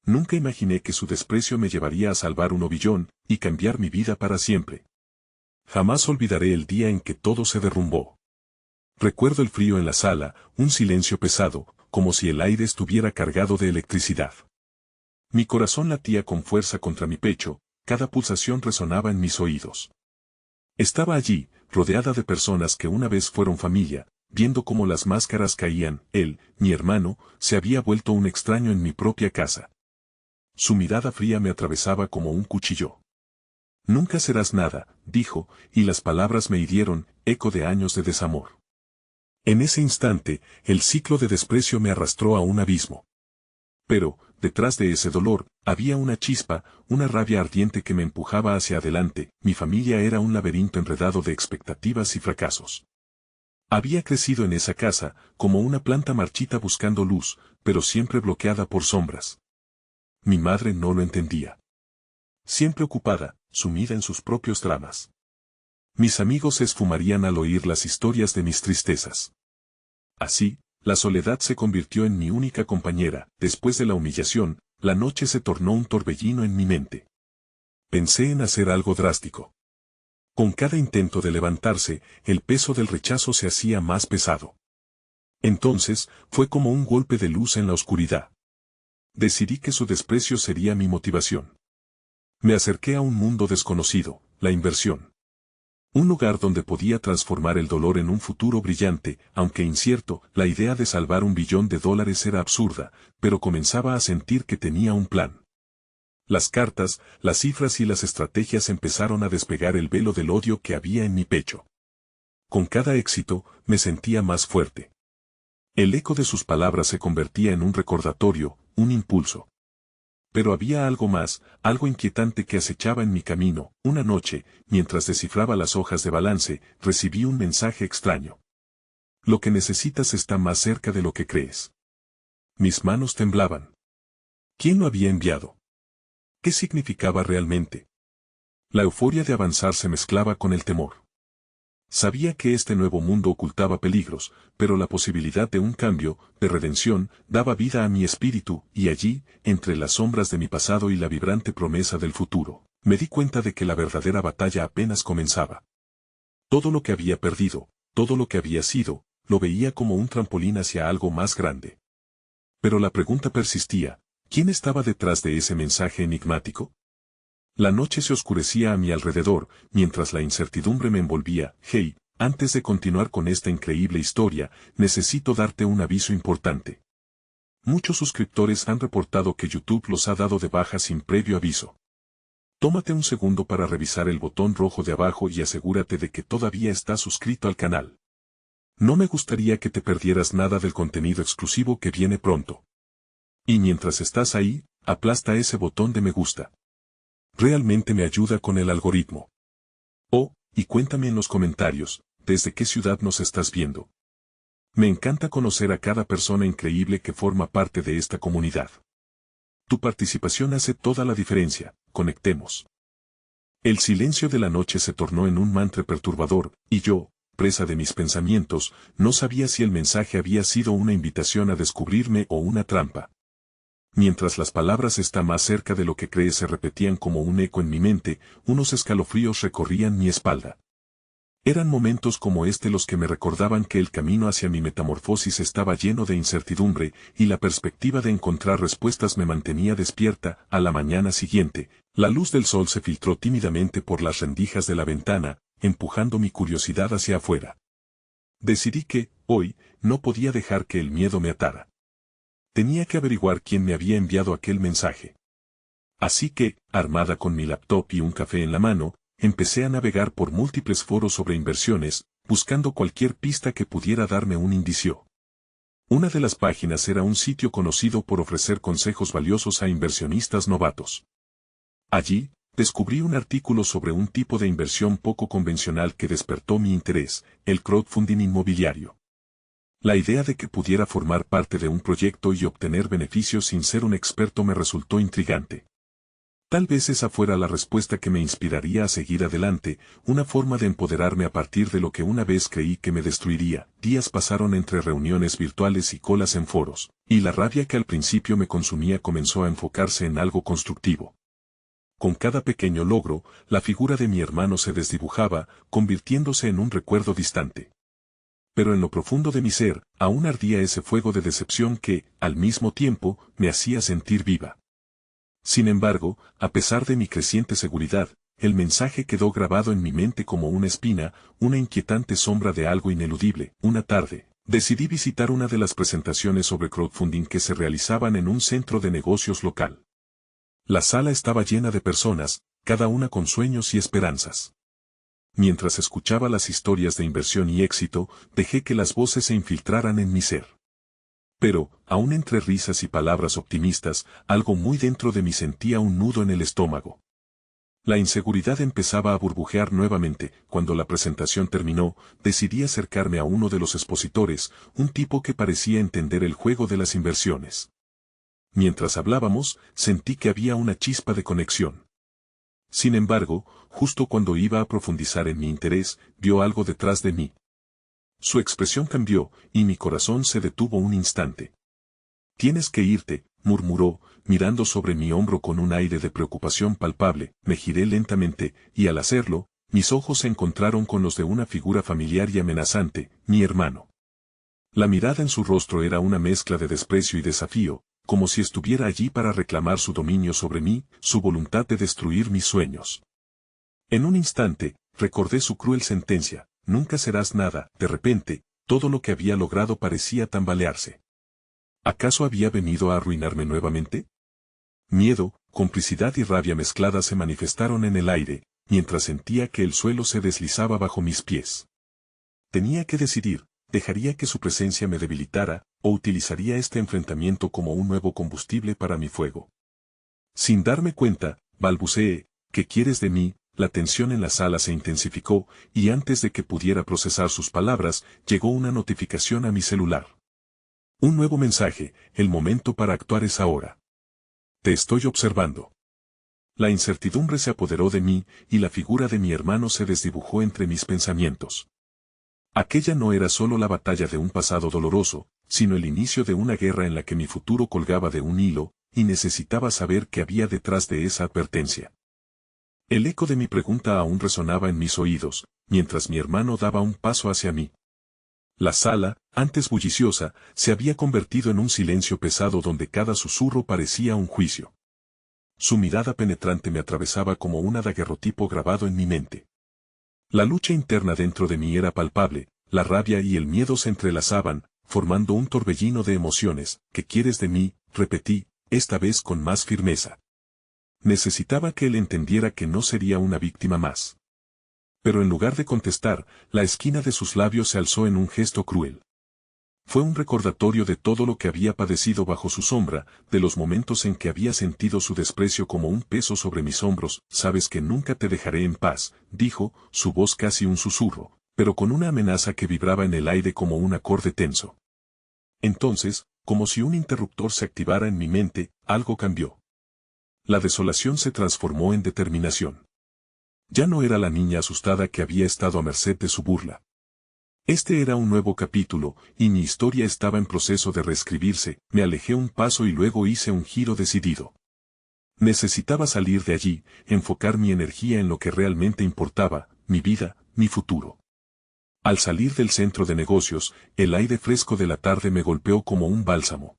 Nunca imaginé que su desprecio me llevaría a salvar un ovillón y cambiar mi vida para siempre. Jamás olvidaré el día en que todo se derrumbó. Recuerdo el frío en la sala, un silencio pesado, como si el aire estuviera cargado de electricidad. Mi corazón latía con fuerza contra mi pecho, cada pulsación resonaba en mis oídos. Estaba allí, rodeada de personas que una vez fueron familia, viendo cómo las máscaras caían. Él, mi hermano, se había vuelto un extraño en mi propia casa. Su mirada fría me atravesaba como un cuchillo. Nunca serás nada, dijo, y las palabras me hirieron, eco de años de desamor. En ese instante, el ciclo de desprecio me arrastró a un abismo. Pero, detrás de ese dolor, había una chispa, una rabia ardiente que me empujaba hacia adelante. Mi familia era un laberinto enredado de expectativas y fracasos. Había crecido en esa casa, como una planta marchita buscando luz, pero siempre bloqueada por sombras. Mi madre no lo entendía. Siempre ocupada, sumida en sus propios dramas. Mis amigos se esfumarían al oír las historias de mis tristezas. Así, la soledad se convirtió en mi única compañera. Después de la humillación, la noche se tornó un torbellino en mi mente. Pensé en hacer algo drástico. Con cada intento de levantarse, el peso del rechazo se hacía más pesado. Entonces, fue como un golpe de luz en la oscuridad. Decidí que su desprecio sería mi motivación. Me acerqué a un mundo desconocido, la inversión. Un lugar donde podía transformar el dolor en un futuro brillante, aunque incierto. La idea de salvar $1 billón era absurda, pero comenzaba a sentir que tenía un plan. Las cartas, las cifras y las estrategias empezaron a despegar el velo del odio que había en mi pecho. Con cada éxito, me sentía más fuerte. El eco de sus palabras se convertía en un recordatorio, un impulso. Pero había algo más, algo inquietante que acechaba en mi camino. Una noche, mientras descifraba las hojas de balance, recibí un mensaje extraño. Lo que necesitas está más cerca de lo que crees. Mis manos temblaban. ¿Quién lo había enviado? ¿Qué significaba realmente? La euforia de avanzar se mezclaba con el temor. Sabía que este nuevo mundo ocultaba peligros, pero la posibilidad de un cambio, de redención, daba vida a mi espíritu, y allí, entre las sombras de mi pasado y la vibrante promesa del futuro, me di cuenta de que la verdadera batalla apenas comenzaba. Todo lo que había perdido, todo lo que había sido, lo veía como un trampolín hacia algo más grande. Pero la pregunta persistía, ¿quién estaba detrás de ese mensaje enigmático? La noche se oscurecía a mi alrededor, mientras la incertidumbre me envolvía. Hey, antes de continuar con esta increíble historia, necesito darte un aviso importante. Muchos suscriptores han reportado que YouTube los ha dado de baja sin previo aviso. Tómate un segundo para revisar el botón rojo de abajo y asegúrate de que todavía estás suscrito al canal. No me gustaría que te perdieras nada del contenido exclusivo que viene pronto. Y mientras estás ahí, aplasta ese botón de me gusta. Realmente me ayuda con el algoritmo. Oh, y cuéntame en los comentarios, ¿desde qué ciudad nos estás viendo? Me encanta conocer a cada persona increíble que forma parte de esta comunidad. Tu participación hace toda la diferencia. Conectemos. El silencio de la noche se tornó en un mantra perturbador, y yo, presa de mis pensamientos, no sabía si el mensaje había sido una invitación a descubrirme o una trampa. Mientras las palabras "está más cerca de lo que crees" se repetían como un eco en mi mente, unos escalofríos recorrían mi espalda. Eran momentos como este los que me recordaban que el camino hacia mi metamorfosis estaba lleno de incertidumbre, y la perspectiva de encontrar respuestas me mantenía despierta. A la mañana siguiente, la luz del sol se filtró tímidamente por las rendijas de la ventana, empujando mi curiosidad hacia afuera. Decidí que, hoy, no podía dejar que el miedo me atara. Tenía que averiguar quién me había enviado aquel mensaje. Así que, armada con mi laptop y un café en la mano, empecé a navegar por múltiples foros sobre inversiones, buscando cualquier pista que pudiera darme un indicio. Una de las páginas era un sitio conocido por ofrecer consejos valiosos a inversionistas novatos. Allí, descubrí un artículo sobre un tipo de inversión poco convencional que despertó mi interés: el crowdfunding inmobiliario. La idea de que pudiera formar parte de un proyecto y obtener beneficios sin ser un experto me resultó intrigante. Tal vez esa fuera la respuesta que me inspiraría a seguir adelante, una forma de empoderarme a partir de lo que una vez creí que me destruiría. Días pasaron entre reuniones virtuales y colas en foros, y la rabia que al principio me consumía comenzó a enfocarse en algo constructivo. Con cada pequeño logro, la figura de mi hermano se desdibujaba, convirtiéndose en un recuerdo distante. Pero en lo profundo de mi ser, aún ardía ese fuego de decepción que, al mismo tiempo, me hacía sentir viva. Sin embargo, a pesar de mi creciente seguridad, el mensaje quedó grabado en mi mente como una espina, una inquietante sombra de algo ineludible. Una tarde, decidí visitar una de las presentaciones sobre crowdfunding que se realizaban en un centro de negocios local. La sala estaba llena de personas, cada una con sueños y esperanzas. Mientras escuchaba las historias de inversión y éxito, dejé que las voces se infiltraran en mi ser. Pero, aún entre risas y palabras optimistas, algo muy dentro de mí sentía un nudo en el estómago. La inseguridad empezaba a burbujear nuevamente. Cuando la presentación terminó, decidí acercarme a uno de los expositores, un tipo que parecía entender el juego de las inversiones. Mientras hablábamos, sentí que había una chispa de conexión. Sin embargo, justo cuando iba a profundizar en mi interés, vio algo detrás de mí. Su expresión cambió, y mi corazón se detuvo un instante. «Tienes que irte», murmuró, mirando sobre mi hombro con un aire de preocupación palpable. Me giré lentamente, y al hacerlo, mis ojos se encontraron con los de una figura familiar y amenazante, mi hermano. La mirada en su rostro era una mezcla de desprecio y desafío, como si estuviera allí para reclamar su dominio sobre mí, su voluntad de destruir mis sueños. En un instante, recordé su cruel sentencia: «Nunca serás nada». De repente, todo lo que había logrado parecía tambalearse. ¿Acaso había venido a arruinarme nuevamente? Miedo, complicidad y rabia mezcladas se manifestaron en el aire, mientras sentía que el suelo se deslizaba bajo mis pies. Tenía que decidir: ¿dejaría que su presencia me debilitara, o utilizaría este enfrentamiento como un nuevo combustible para mi fuego? Sin darme cuenta, balbuceé: «¿Qué quieres de mí?». La tensión en la sala se intensificó, y antes de que pudiera procesar sus palabras, llegó una notificación a mi celular. Un nuevo mensaje: «El momento para actuar es ahora. Te estoy observando». La incertidumbre se apoderó de mí, y la figura de mi hermano se desdibujó entre mis pensamientos. Aquella no era solo la batalla de un pasado doloroso, sino el inicio de una guerra en la que mi futuro colgaba de un hilo, y necesitaba saber qué había detrás de esa advertencia. El eco de mi pregunta aún resonaba en mis oídos, mientras mi hermano daba un paso hacia mí. La sala, antes bulliciosa, se había convertido en un silencio pesado donde cada susurro parecía un juicio. Su mirada penetrante me atravesaba como un daguerrotipo grabado en mi mente. La lucha interna dentro de mí era palpable, la rabia y el miedo se entrelazaban, formando un torbellino de emociones. «¿Qué quieres de mí?», repetí, esta vez con más firmeza. Necesitaba que él entendiera que no sería una víctima más. Pero en lugar de contestar, la esquina de sus labios se alzó en un gesto cruel. Fue un recordatorio de todo lo que había padecido bajo su sombra, de los momentos en que había sentido su desprecio como un peso sobre mis hombros. «Sabes que nunca te dejaré en paz», dijo, su voz casi un susurro, pero con una amenaza que vibraba en el aire como un acorde tenso. Entonces, como si un interruptor se activara en mi mente, algo cambió. La desolación se transformó en determinación. Ya no era la niña asustada que había estado a merced de su burla. Este era un nuevo capítulo, y mi historia estaba en proceso de reescribirse. Me alejé un paso y luego hice un giro decidido. Necesitaba salir de allí, enfocar mi energía en lo que realmente importaba: mi vida, mi futuro. Al salir del centro de negocios, el aire fresco de la tarde me golpeó como un bálsamo.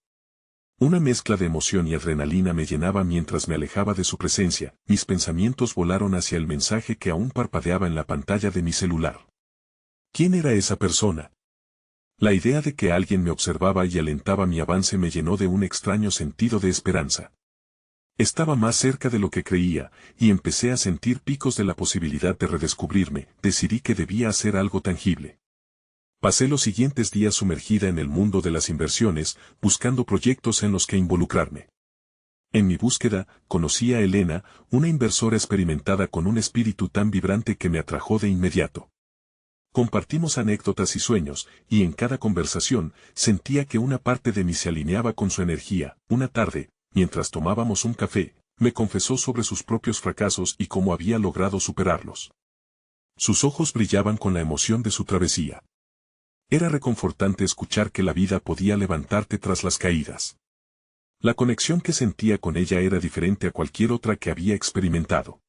Una mezcla de emoción y adrenalina me llenaba mientras me alejaba de su presencia. Mis pensamientos volaron hacia el mensaje que aún parpadeaba en la pantalla de mi celular. ¿Quién era esa persona? La idea de que alguien me observaba y alentaba mi avance me llenó de un extraño sentido de esperanza. Estaba más cerca de lo que creía, y empecé a sentir picos de la posibilidad de redescubrirme. Decidí que debía hacer algo tangible. Pasé los siguientes días sumergida en el mundo de las inversiones, buscando proyectos en los que involucrarme. En mi búsqueda, conocí a Elena, una inversora experimentada con un espíritu tan vibrante que me atrajo de inmediato. Compartimos anécdotas y sueños, y en cada conversación, sentía que una parte de mí se alineaba con su energía. Una tarde, mientras tomábamos un café, Me confesó sobre sus propios fracasos y cómo había logrado superarlos. Sus ojos brillaban con la emoción de su travesía. Era reconfortante escuchar que la vida podía levantarte tras las caídas. La conexión que sentía con ella era diferente a cualquier otra que había experimentado.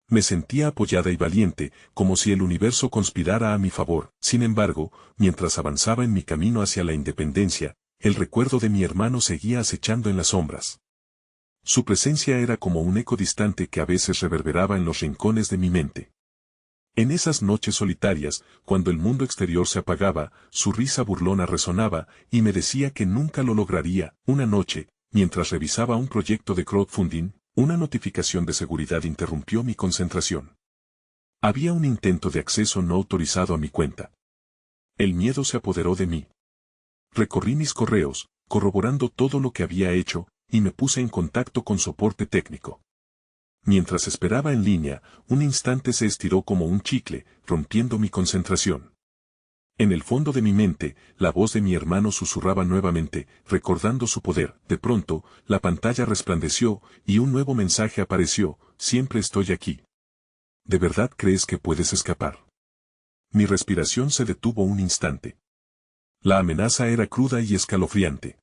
Me sentía apoyada y valiente, como si el universo conspirara a mi favor. Sin embargo, mientras avanzaba en mi camino hacia la independencia, el recuerdo de mi hermano seguía acechando en las sombras. Su presencia era como un eco distante que a veces reverberaba en los rincones de mi mente. En esas noches solitarias, cuando el mundo exterior se apagaba, su risa burlona resonaba y me decía que nunca lo lograría. Una noche, mientras revisaba un proyecto de crowdfunding, una notificación de seguridad interrumpió mi concentración. Había un intento de acceso no autorizado a mi cuenta. El miedo se apoderó de mí. Recorrí mis correos, corroborando todo lo que había hecho, y me puse en contacto con soporte técnico. Mientras esperaba en línea, un instante se estiró como un chicle, rompiendo mi concentración. En el fondo de mi mente, la voz de mi hermano susurraba nuevamente, recordando su poder. De pronto, la pantalla resplandeció, y un nuevo mensaje apareció: siempre estoy aquí. ¿De verdad crees que puedes escapar? Mi respiración se detuvo un instante. La amenaza era cruda y escalofriante.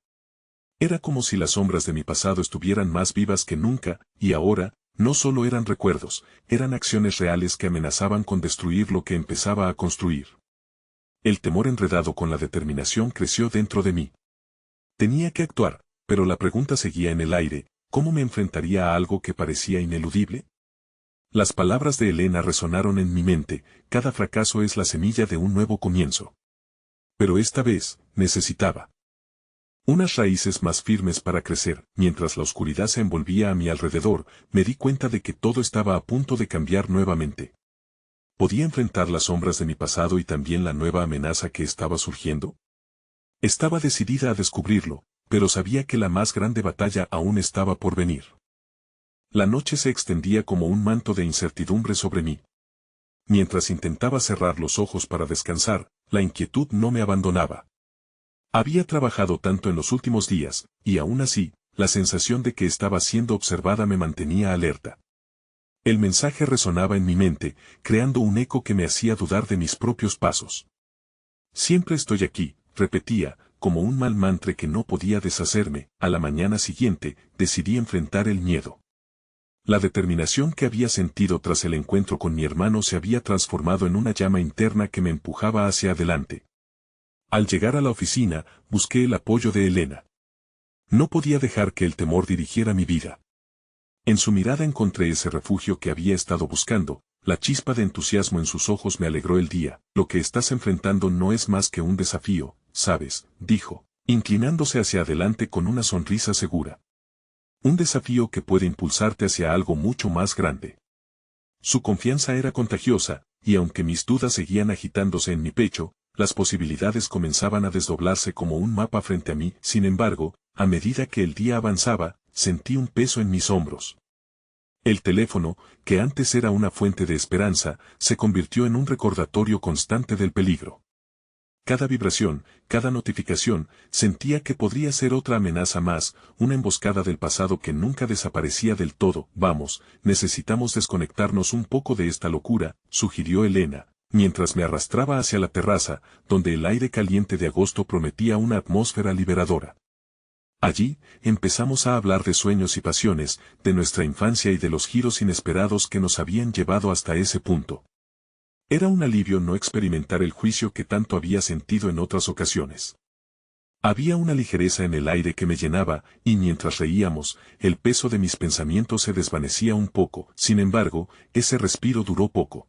Era como si las sombras de mi pasado estuvieran más vivas que nunca, y ahora, no solo eran recuerdos, eran acciones reales que amenazaban con destruir lo que empezaba a construir. El temor enredado con la determinación creció dentro de mí. Tenía que actuar, pero la pregunta seguía en el aire: ¿cómo me enfrentaría a algo que parecía ineludible? Las palabras de Elena resonaron en mi mente: cada fracaso es la semilla de un nuevo comienzo. Pero esta vez, necesitaba unas raíces más firmes para crecer. Mientras la oscuridad se envolvía a mi alrededor, me di cuenta de que todo estaba a punto de cambiar nuevamente. ¿Podía enfrentar las sombras de mi pasado y también la nueva amenaza que estaba surgiendo? Estaba decidida a descubrirlo, pero sabía que la más grande batalla aún estaba por venir. La noche se extendía como un manto de incertidumbre sobre mí. Mientras intentaba cerrar los ojos para descansar, la inquietud no me abandonaba. Había trabajado tanto en los últimos días, y aún así, la sensación de que estaba siendo observada me mantenía alerta. El mensaje resonaba en mi mente, creando un eco que me hacía dudar de mis propios pasos. Siempre estoy aquí, repetía, como un mal mantra que no podía deshacerme. A la mañana siguiente, decidí enfrentar el miedo. La determinación que había sentido tras el encuentro con mi hermano se había transformado en una llama interna que me empujaba hacia adelante. Al llegar a la oficina, busqué el apoyo de Elena. No podía dejar que el temor dirigiera mi vida. En su mirada encontré ese refugio que había estado buscando. La chispa de entusiasmo en sus ojos me alegró el día. Lo que estás enfrentando no es más que un desafío, ¿sabes?, dijo, inclinándose hacia adelante con una sonrisa segura. Un desafío que puede impulsarte hacia algo mucho más grande. Su confianza era contagiosa, y aunque mis dudas seguían agitándose en mi pecho, las posibilidades comenzaban a desdoblarse como un mapa frente a mí. Sin embargo, a medida que el día avanzaba, sentí un peso en mis hombros. El teléfono, que antes era una fuente de esperanza, se convirtió en un recordatorio constante del peligro. Cada vibración, cada notificación, sentía que podría ser otra amenaza más, una emboscada del pasado que nunca desaparecía del todo. Vamos, necesitamos desconectarnos un poco de esta locura, sugirió Elena, mientras me arrastraba hacia la terraza, donde el aire caliente de agosto prometía una atmósfera liberadora. Allí, empezamos a hablar de sueños y pasiones, de nuestra infancia y de los giros inesperados que nos habían llevado hasta ese punto. Era un alivio no experimentar el juicio que tanto había sentido en otras ocasiones. Había una ligereza en el aire que me llenaba, y mientras reíamos, el peso de mis pensamientos se desvanecía un poco. Sin embargo, ese respiro duró poco.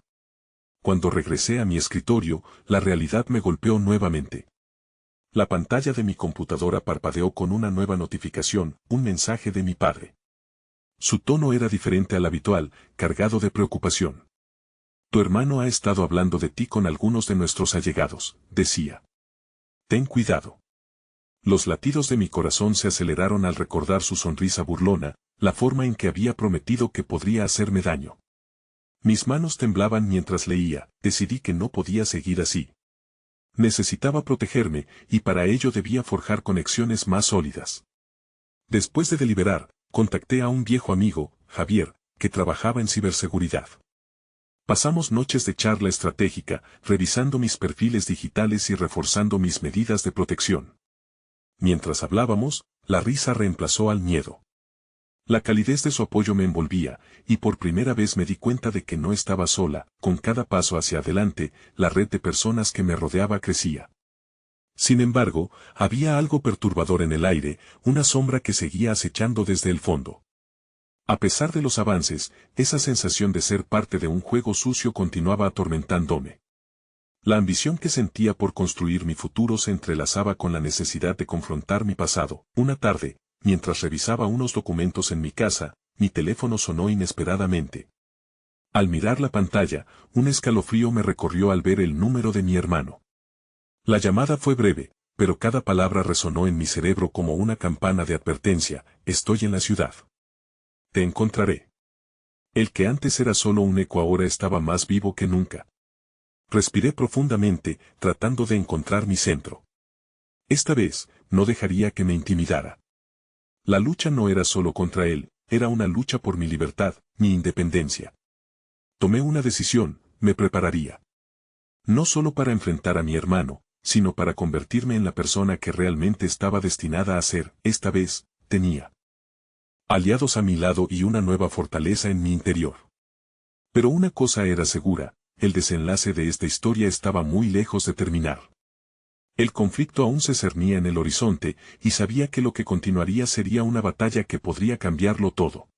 Cuando regresé a mi escritorio, la realidad me golpeó nuevamente. La pantalla de mi computadora parpadeó con una nueva notificación, un mensaje de mi padre. Su tono era diferente al habitual, cargado de preocupación. Tu hermano ha estado hablando de ti con algunos de nuestros allegados, decía. Ten cuidado. Los latidos de mi corazón se aceleraron al recordar su sonrisa burlona, la forma en que había prometido que podría hacerme daño. Mis manos temblaban mientras leía. Decidí que no podía seguir así. Necesitaba protegerme, y para ello debía forjar conexiones más sólidas. Después de deliberar, contacté a un viejo amigo, Javier, que trabajaba en ciberseguridad. Pasamos noches de charla estratégica, revisando mis perfiles digitales y reforzando mis medidas de protección. Mientras hablábamos, la risa reemplazó al miedo. La calidez de su apoyo me envolvía, y por primera vez me di cuenta de que no estaba sola. Con cada paso hacia adelante, la red de personas que me rodeaba crecía. Sin embargo, había algo perturbador en el aire, una sombra que seguía acechando desde el fondo. A pesar de los avances, esa sensación de ser parte de un juego sucio continuaba atormentándome. La ambición que sentía por construir mi futuro se entrelazaba con la necesidad de confrontar mi pasado. Una tarde, mientras revisaba unos documentos en mi casa, mi teléfono sonó inesperadamente. Al mirar la pantalla, un escalofrío me recorrió al ver el número de mi hermano. La llamada fue breve, pero cada palabra resonó en mi cerebro como una campana de advertencia: estoy en la ciudad. Te encontraré. El que antes era solo un eco ahora estaba más vivo que nunca. Respiré profundamente, tratando de encontrar mi centro. Esta vez, no dejaría que me intimidara. La lucha no era solo contra él, era una lucha por mi libertad, mi independencia. Tomé una decisión: me prepararía. No solo para enfrentar a mi hermano, sino para convertirme en la persona que realmente estaba destinada a ser. Esta vez, tenía aliados a mi lado y una nueva fortaleza en mi interior. Pero una cosa era segura: el desenlace de esta historia estaba muy lejos de terminar. El conflicto aún se cernía en el horizonte, y sabía que lo que continuaría sería una batalla que podría cambiarlo todo.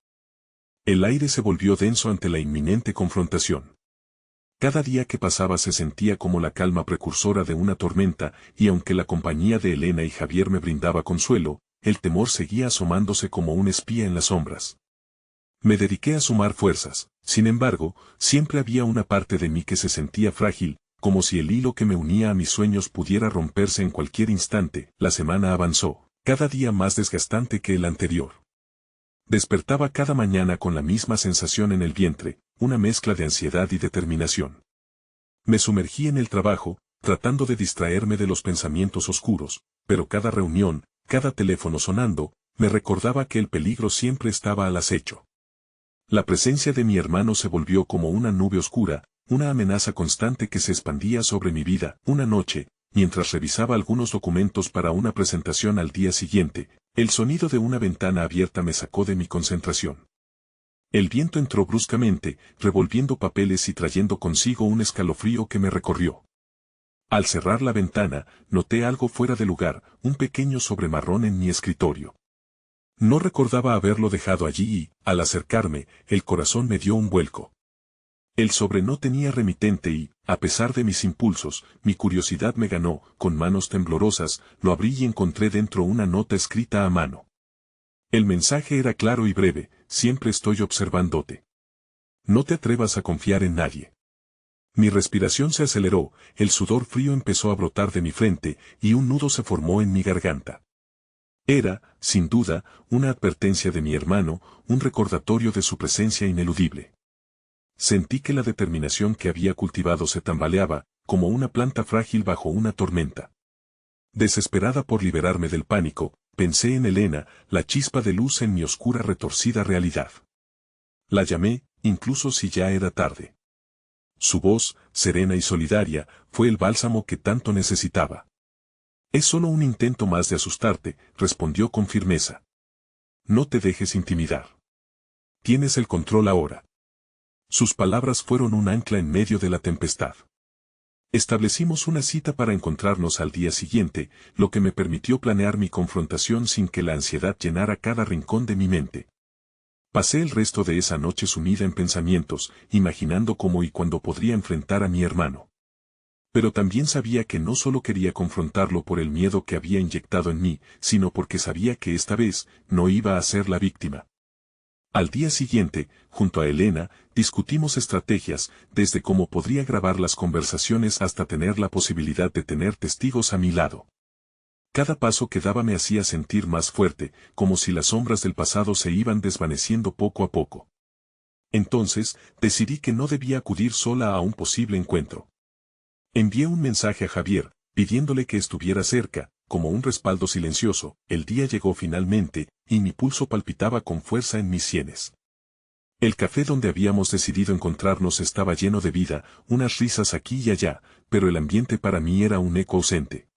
El aire se volvió denso ante la inminente confrontación. Cada día que pasaba se sentía como la calma precursora de una tormenta, y aunque la compañía de Elena y Javier me brindaba consuelo, el temor seguía asomándose como un espía en las sombras. Me dediqué a sumar fuerzas. Sin embargo, siempre había una parte de mí que se sentía frágil, como si el hilo que me unía a mis sueños pudiera romperse en cualquier instante. La semana avanzó, cada día más desgastante que el anterior. Despertaba cada mañana con la misma sensación en el vientre, una mezcla de ansiedad y determinación. Me sumergí en el trabajo, tratando de distraerme de los pensamientos oscuros, pero cada reunión, cada teléfono sonando, me recordaba que el peligro siempre estaba al acecho. La presencia de mi hermano se volvió como una nube oscura, una amenaza constante que se expandía sobre mi vida. Una noche, mientras revisaba algunos documentos para una presentación al día siguiente, el sonido de una ventana abierta me sacó de mi concentración. El viento entró bruscamente, revolviendo papeles y trayendo consigo un escalofrío que me recorrió. Al cerrar la ventana, noté algo fuera de lugar: un pequeño sobre marrón en mi escritorio. No recordaba haberlo dejado allí y, al acercarme, el corazón me dio un vuelco. El sobre no tenía remitente y, a pesar de mis impulsos, mi curiosidad me ganó. Con manos temblorosas, lo abrí y encontré dentro una nota escrita a mano. El mensaje era claro y breve: siempre estoy observándote. No te atrevas a confiar en nadie. Mi respiración se aceleró, el sudor frío empezó a brotar de mi frente, y un nudo se formó en mi garganta. Era, sin duda, una advertencia de mi hermano, un recordatorio de su presencia ineludible. Sentí que la determinación que había cultivado se tambaleaba, como una planta frágil bajo una tormenta. Desesperada por liberarme del pánico, pensé en Elena, la chispa de luz en mi oscura retorcida realidad. La llamé, incluso si ya era tarde. Su voz, serena y solidaria, fue el bálsamo que tanto necesitaba. «Es solo un intento más de asustarte», respondió con firmeza. «No te dejes intimidar. Tienes el control ahora». Sus palabras fueron un ancla en medio de la tempestad. Establecimos una cita para encontrarnos al día siguiente, lo que me permitió planear mi confrontación sin que la ansiedad llenara cada rincón de mi mente. Pasé el resto de esa noche sumida en pensamientos, imaginando cómo y cuándo podría enfrentar a mi hermano. Pero también sabía que no solo quería confrontarlo por el miedo que había inyectado en mí, sino porque sabía que esta vez no iba a ser la víctima. Al día siguiente, junto a Elena, discutimos estrategias, desde cómo podría grabar las conversaciones hasta tener la posibilidad de tener testigos a mi lado. Cada paso que daba me hacía sentir más fuerte, como si las sombras del pasado se iban desvaneciendo poco a poco. Entonces, decidí que no debía acudir sola a un posible encuentro. Envié un mensaje a Javier, pidiéndole que estuviera cerca, como un respaldo silencioso. El día llegó finalmente, y mi pulso palpitaba con fuerza en mis sienes. El café donde habíamos decidido encontrarnos estaba lleno de vida, unas risas aquí y allá, pero el ambiente para mí era un eco ausente.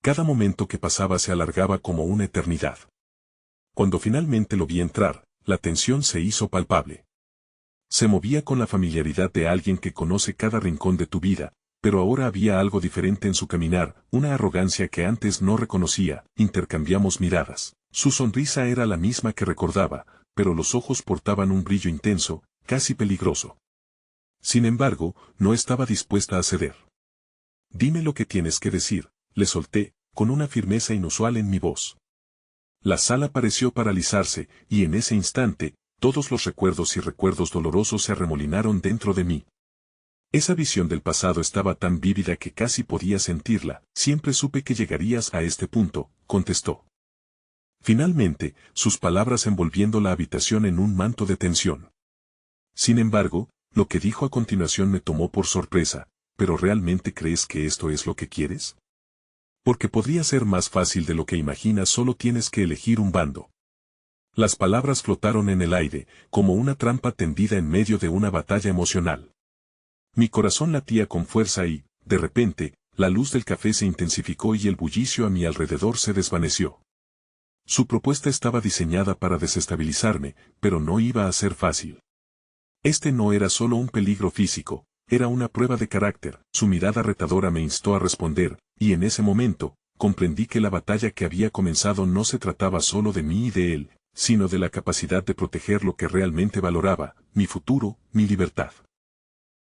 Cada momento que pasaba se alargaba como una eternidad. Cuando finalmente lo vi entrar, la tensión se hizo palpable. Se movía con la familiaridad de alguien que conoce cada rincón de tu vida, pero ahora había algo diferente en su caminar, una arrogancia que antes no reconocía. Intercambiamos miradas. Su sonrisa era la misma que recordaba, pero los ojos portaban un brillo intenso, casi peligroso. Sin embargo, no estaba dispuesta a ceder. Dime lo que tienes que decir, le solté, con una firmeza inusual en mi voz. La sala pareció paralizarse, y en ese instante, todos los recuerdos y recuerdos dolorosos se arremolinaron dentro de mí. Esa visión del pasado estaba tan vívida que casi podía sentirla. Siempre supe que llegarías a este punto, contestó. Finalmente, sus palabras envolviendo la habitación en un manto de tensión. Sin embargo, lo que dijo a continuación me tomó por sorpresa. ¿Pero realmente crees que esto es lo que quieres? Porque podría ser más fácil de lo que imaginas, solo tienes que elegir un bando. Las palabras flotaron en el aire, como una trampa tendida en medio de una batalla emocional. Mi corazón latía con fuerza y, de repente, la luz del café se intensificó y el bullicio a mi alrededor se desvaneció. Su propuesta estaba diseñada para desestabilizarme, pero no iba a ser fácil. Este no era solo un peligro físico, era una prueba de carácter. Su mirada retadora me instó a responder, y en ese momento, comprendí que la batalla que había comenzado no se trataba solo de mí y de él, sino de la capacidad de proteger lo que realmente valoraba, mi futuro, mi libertad.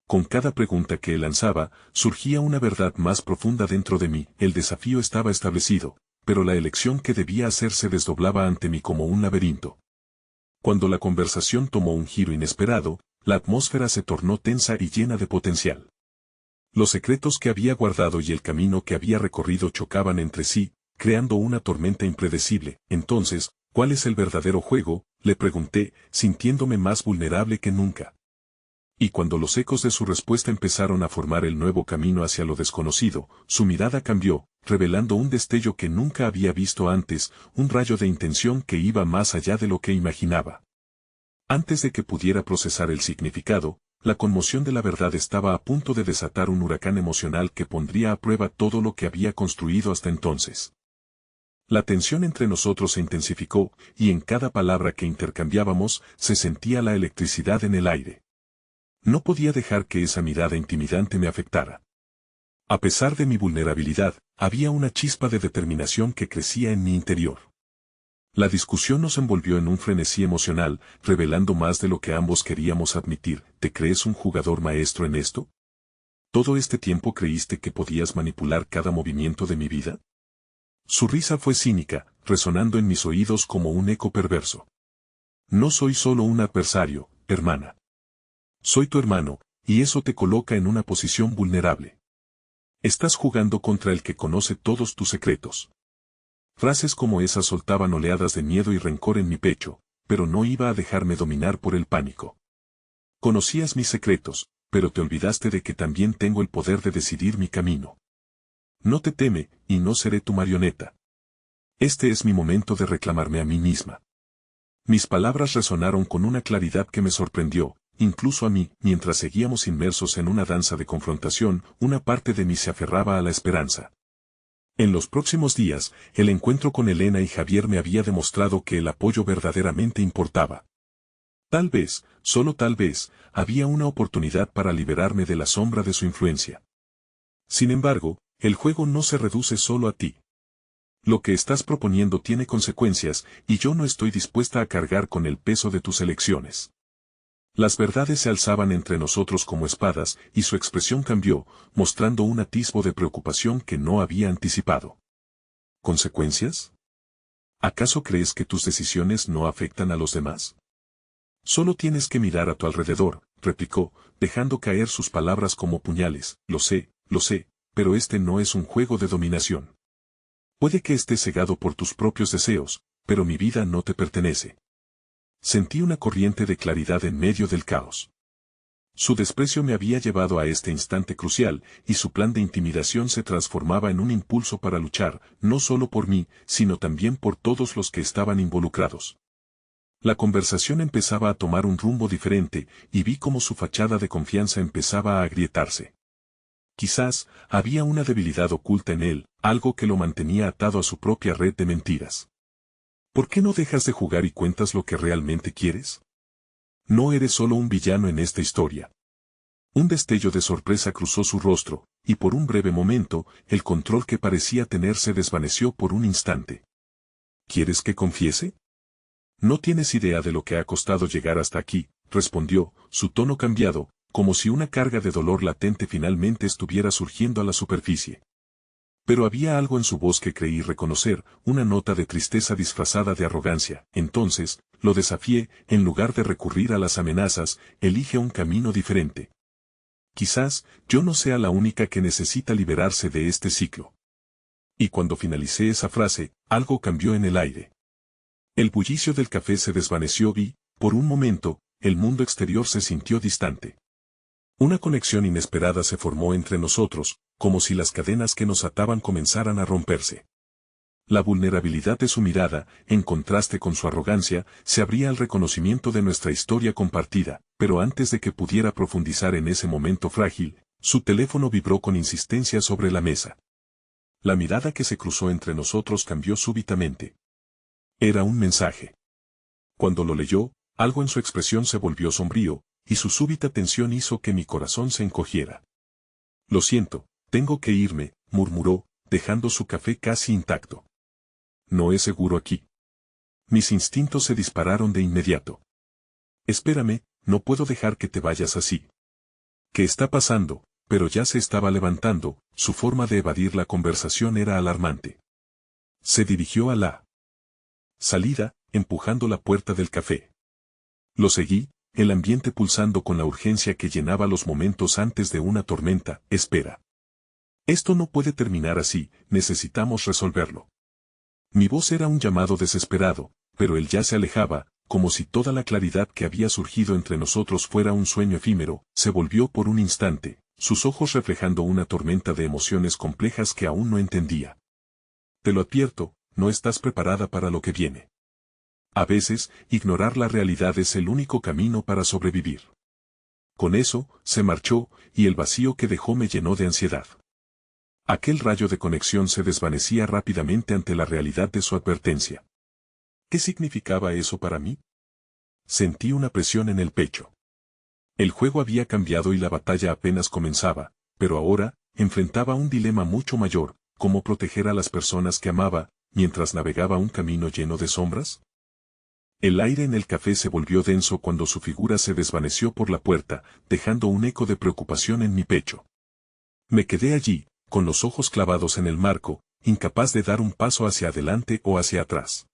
Con cada pregunta que él lanzaba, surgía una verdad más profunda dentro de mí. El desafío estaba establecido, pero la elección que debía hacer se desdoblaba ante mí como un laberinto. Cuando la conversación tomó un giro inesperado, la atmósfera se tornó tensa y llena de potencial. Los secretos que había guardado y el camino que había recorrido chocaban entre sí, creando una tormenta impredecible. Entonces, ¿cuál es el verdadero juego?, le pregunté, sintiéndome más vulnerable que nunca. Y cuando los ecos de su respuesta empezaron a formar el nuevo camino hacia lo desconocido, su mirada cambió, revelando un destello que nunca había visto antes, un rayo de intención que iba más allá de lo que imaginaba. Antes de que pudiera procesar el significado, la conmoción de la verdad estaba a punto de desatar un huracán emocional que pondría a prueba todo lo que había construido hasta entonces. La tensión entre nosotros se intensificó, y en cada palabra que intercambiábamos se sentía la electricidad en el aire. No podía dejar que esa mirada intimidante me afectara. A pesar de mi vulnerabilidad, había una chispa de determinación que crecía en mi interior. La discusión nos envolvió en un frenesí emocional, revelando más de lo que ambos queríamos admitir. ¿Te crees un jugador maestro en esto? ¿Todo este tiempo creíste que podías manipular cada movimiento de mi vida? Su risa fue cínica, resonando en mis oídos como un eco perverso. No soy solo un adversario, hermana. Soy tu hermano, y eso te coloca en una posición vulnerable. Estás jugando contra el que conoce todos tus secretos. Frases como esas soltaban oleadas de miedo y rencor en mi pecho, pero no iba a dejarme dominar por el pánico. Conocías mis secretos, pero te olvidaste de que también tengo el poder de decidir mi camino. No te teme, y no seré tu marioneta. Este es mi momento de reclamarme a mí misma. Mis palabras resonaron con una claridad que me sorprendió, incluso a mí. Mientras seguíamos inmersos en una danza de confrontación, una parte de mí se aferraba a la esperanza. En los próximos días, el encuentro con Elena y Javier me había demostrado que el apoyo verdaderamente importaba. Tal vez, solo tal vez, había una oportunidad para liberarme de la sombra de su influencia. Sin embargo, el juego no se reduce solo a ti. Lo que estás proponiendo tiene consecuencias, y yo no estoy dispuesta a cargar con el peso de tus elecciones. Las verdades se alzaban entre nosotros como espadas, y su expresión cambió, mostrando un atisbo de preocupación que no había anticipado. ¿Consecuencias? ¿Acaso crees que tus decisiones no afectan a los demás? Solo tienes que mirar a tu alrededor, replicó, dejando caer sus palabras como puñales. Lo sé, pero este no es un juego de dominación. Puede que estés cegado por tus propios deseos, pero mi vida no te pertenece. Sentí una corriente de claridad en medio del caos. Su desprecio me había llevado a este instante crucial, y su plan de intimidación se transformaba en un impulso para luchar, no solo por mí, sino también por todos los que estaban involucrados. La conversación empezaba a tomar un rumbo diferente, y vi cómo su fachada de confianza empezaba a agrietarse. Quizás, había una debilidad oculta en él, algo que lo mantenía atado a su propia red de mentiras. ¿Por qué no dejas de jugar y cuentas lo que realmente quieres? No eres solo un villano en esta historia. Un destello de sorpresa cruzó su rostro, y por un breve momento, el control que parecía tener se desvaneció por un instante. ¿Quieres que confiese? No tienes idea de lo que ha costado llegar hasta aquí, respondió, su tono cambiado, como si una carga de dolor latente finalmente estuviera surgiendo a la superficie. Pero había algo en su voz que creí reconocer, una nota de tristeza disfrazada de arrogancia. Entonces, lo desafié, en lugar de recurrir a las amenazas, elige un camino diferente. Quizás, yo no sea la única que necesita liberarse de este ciclo. Y cuando finalicé esa frase, algo cambió en el aire. El bullicio del café se desvaneció y, por un momento, el mundo exterior se sintió distante. Una conexión inesperada se formó entre nosotros, como si las cadenas que nos ataban comenzaran a romperse. La vulnerabilidad de su mirada, en contraste con su arrogancia, se abría al reconocimiento de nuestra historia compartida, pero antes de que pudiera profundizar en ese momento frágil, su teléfono vibró con insistencia sobre la mesa. La mirada que se cruzó entre nosotros cambió súbitamente. Era un mensaje. Cuando lo leyó, algo en su expresión se volvió sombrío, y su súbita tensión hizo que mi corazón se encogiera. Lo siento, tengo que irme, murmuró, dejando su café casi intacto. No es seguro aquí. Mis instintos se dispararon de inmediato. Espérame, no puedo dejar que te vayas así. ¿Qué está pasando? Pero ya se estaba levantando, su forma de evadir la conversación era alarmante. Se dirigió a la salida, empujando la puerta del café. Lo seguí, el ambiente pulsando con la urgencia que llenaba los momentos antes de una tormenta. Espera. Esto no puede terminar así, necesitamos resolverlo. Mi voz era un llamado desesperado, pero él ya se alejaba, como si toda la claridad que había surgido entre nosotros fuera un sueño efímero. Se volvió por un instante, sus ojos reflejando una tormenta de emociones complejas que aún no entendía. Te lo advierto, no estás preparada para lo que viene. A veces, ignorar la realidad es el único camino para sobrevivir. Con eso, se marchó, y el vacío que dejó me llenó de ansiedad. Aquel rayo de conexión se desvanecía rápidamente ante la realidad de su advertencia. ¿Qué significaba eso para mí? Sentí una presión en el pecho. El juego había cambiado y la batalla apenas comenzaba, pero ahora, enfrentaba un dilema mucho mayor: ¿cómo proteger a las personas que amaba, mientras navegaba un camino lleno de sombras? El aire en el café se volvió denso cuando su figura se desvaneció por la puerta, dejando un eco de preocupación en mi pecho. Me quedé allí, con los ojos clavados en el marco, incapaz de dar un paso hacia adelante o hacia atrás.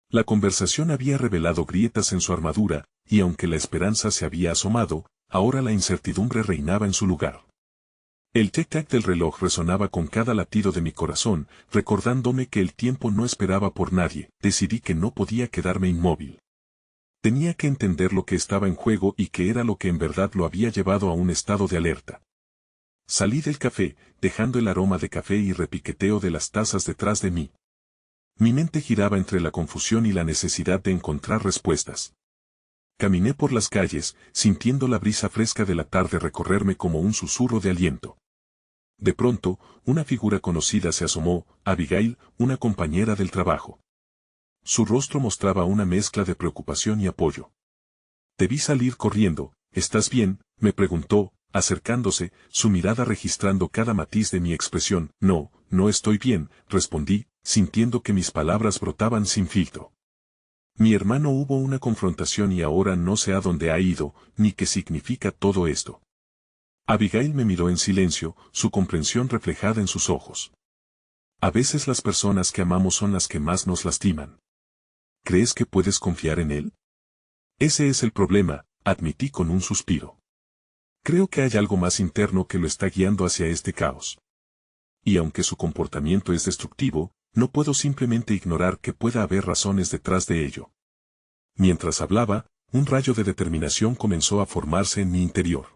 La conversación había revelado grietas en su armadura, y aunque la esperanza se había asomado, ahora la incertidumbre reinaba en su lugar. El tic-tac del reloj resonaba con cada latido de mi corazón, recordándome que el tiempo no esperaba por nadie. Decidí que no podía quedarme inmóvil. Tenía que entender lo que estaba en juego y qué era lo que en verdad lo había llevado a un estado de alerta. Salí del café, dejando el aroma de café y repiqueteo de las tazas detrás de mí. Mi mente giraba entre la confusión y la necesidad de encontrar respuestas. Caminé por las calles, sintiendo la brisa fresca de la tarde recorrerme como un susurro de aliento. De pronto, una figura conocida se asomó: Abigail, una compañera del trabajo. Su rostro mostraba una mezcla de preocupación y apoyo. Te vi salir corriendo. ¿Estás bien?, me preguntó, acercándose, su mirada registrando cada matiz de mi expresión. No, no estoy bien, respondí, sintiendo que mis palabras brotaban sin filtro. Mi hermano, hubo una confrontación y ahora no sé a dónde ha ido, ni qué significa todo esto. Abigail me miró en silencio, su comprensión reflejada en sus ojos. A veces las personas que amamos son las que más nos lastiman. ¿Crees que puedes confiar en él? Ese es el problema, admití con un suspiro. Creo que hay algo más interno que lo está guiando hacia este caos. Y aunque su comportamiento es destructivo, no puedo simplemente ignorar que pueda haber razones detrás de ello. Mientras hablaba, un rayo de determinación comenzó a formarse en mi interior.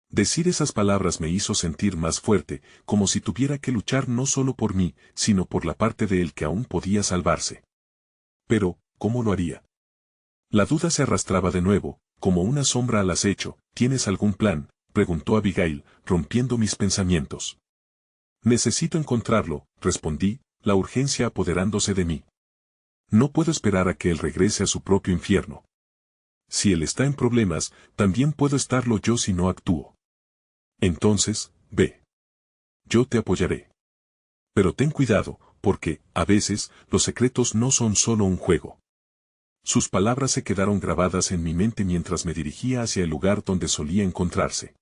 Decir esas palabras me hizo sentir más fuerte, como si tuviera que luchar no solo por mí, sino por la parte de él que aún podía salvarse. Pero, ¿cómo lo haría? La duda se arrastraba de nuevo, como una sombra al acecho. ¿Tienes algún plan?, preguntó Abigail, rompiendo mis pensamientos. Necesito encontrarlo, respondí, la urgencia apoderándose de mí. No puedo esperar a que él regrese a su propio infierno. Si él está en problemas, también puedo estarlo yo si no actúo. Entonces, ve. Yo te apoyaré. Pero ten cuidado, porque, a veces, los secretos no son solo un juego. Sus palabras se quedaron grabadas en mi mente mientras me dirigía hacia el lugar donde solía encontrarse.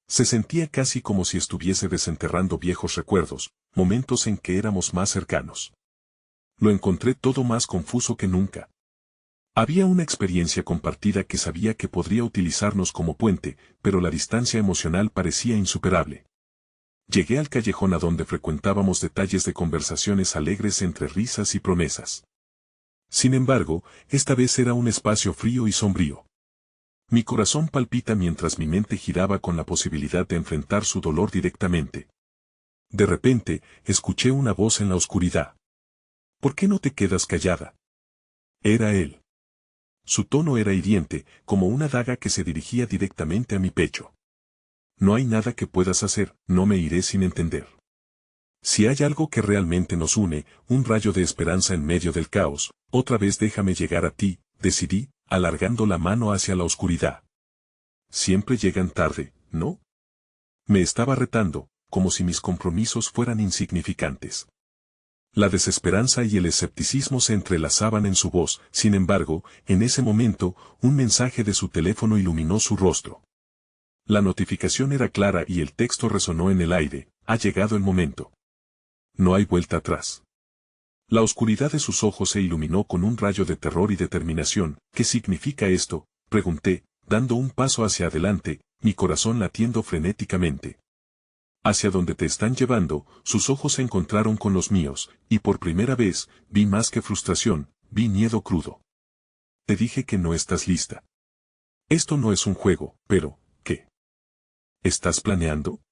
Se sentía casi como si estuviese desenterrando viejos recuerdos, momentos en que éramos más cercanos. Lo encontré todo más confuso que nunca. Había una experiencia compartida que sabía que podría utilizarnos como puente, pero la distancia emocional parecía insuperable. Llegué al callejón a donde frecuentábamos detalles de conversaciones alegres entre risas y promesas. Sin embargo, esta vez era un espacio frío y sombrío. Mi corazón palpita mientras mi mente giraba con la posibilidad de enfrentar su dolor directamente. De repente, escuché una voz en la oscuridad. ¿Por qué no te quedas callada? Era él. Su tono era hiriente, como una daga que se dirigía directamente a mi pecho. No hay nada que puedas hacer, no me iré sin entender. Si hay algo que realmente nos une, un rayo de esperanza en medio del caos, otra vez déjame llegar a ti, decidí, alargando la mano hacia la oscuridad. Siempre llegan tarde, ¿no? Me estaba retando, como si mis compromisos fueran insignificantes. La desesperanza y el escepticismo se entrelazaban en su voz, sin embargo, en ese momento, un mensaje de su teléfono iluminó su rostro. La notificación era clara y el texto resonó en el aire: ha llegado el momento. No hay vuelta atrás. La oscuridad de sus ojos se iluminó con un rayo de terror y determinación. ¿Qué significa esto?, pregunté, dando un paso hacia adelante, mi corazón latiendo frenéticamente. Hacia donde te están llevando, sus ojos se encontraron con los míos, y por primera vez, vi más que frustración, vi miedo crudo. Te dije que no estás lista. Esto no es un juego, pero, ¿qué estás planeando?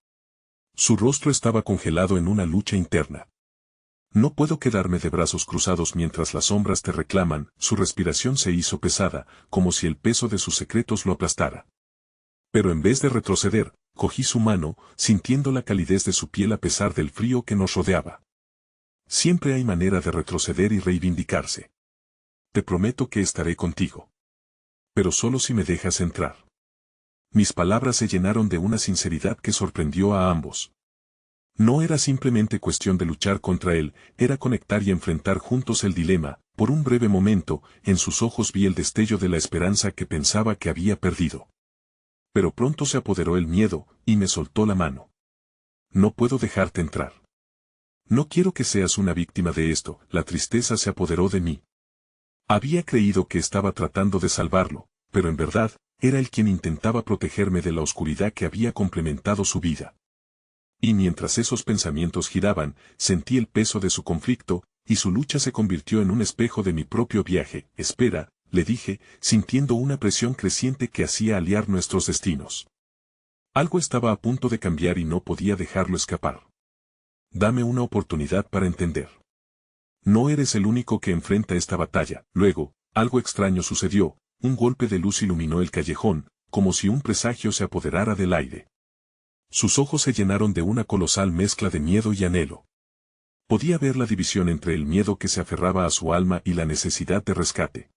Su rostro estaba congelado en una lucha interna. No puedo quedarme de brazos cruzados mientras las sombras te reclaman. Su respiración se hizo pesada, como si el peso de sus secretos lo aplastara. Pero en vez de retroceder, cogí su mano, sintiendo la calidez de su piel a pesar del frío que nos rodeaba. Siempre hay manera de retroceder y reivindicarse. Te prometo que estaré contigo. Pero solo si me dejas entrar. Mis palabras se llenaron de una sinceridad que sorprendió a ambos. No era simplemente cuestión de luchar contra él, era conectar y enfrentar juntos el dilema. Por un breve momento, en sus ojos vi el destello de la esperanza que pensaba que había perdido. Pero pronto se apoderó el miedo, y me soltó la mano. No puedo dejarte entrar. No quiero que seas una víctima de esto. La tristeza se apoderó de mí. Había creído que estaba tratando de salvarlo, pero en verdad, era él quien intentaba protegerme de la oscuridad que había complementado su vida. Y mientras esos pensamientos giraban, sentí el peso de su conflicto, y su lucha se convirtió en un espejo de mi propio viaje. Espera, le dije, sintiendo una presión creciente que hacía aliar nuestros destinos. Algo estaba a punto de cambiar y no podía dejarlo escapar. Dame una oportunidad para entender. No eres el único que enfrenta esta batalla. Luego, algo extraño sucedió. Un golpe de luz iluminó el callejón, como si un presagio se apoderara del aire. Sus ojos se llenaron de una colosal mezcla de miedo y anhelo. Podía ver la división entre el miedo que se aferraba a su alma y la necesidad de rescate.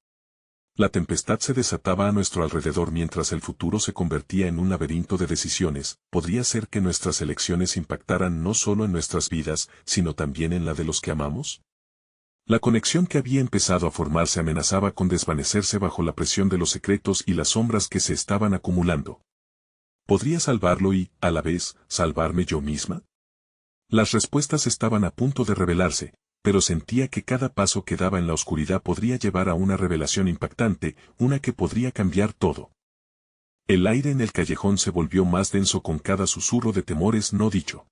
La tempestad se desataba a nuestro alrededor mientras el futuro se convertía en un laberinto de decisiones. ¿Podría ser que nuestras elecciones impactaran no solo en nuestras vidas, sino también en la de los que amamos? La conexión que había empezado a formarse amenazaba con desvanecerse bajo la presión de los secretos y las sombras que se estaban acumulando. ¿Podría salvarlo y, a la vez, salvarme yo misma? Las respuestas estaban a punto de revelarse, pero sentía que cada paso que daba en la oscuridad podría llevar a una revelación impactante, una que podría cambiar todo. El aire en el callejón se volvió más denso con cada susurro de temores no dicho.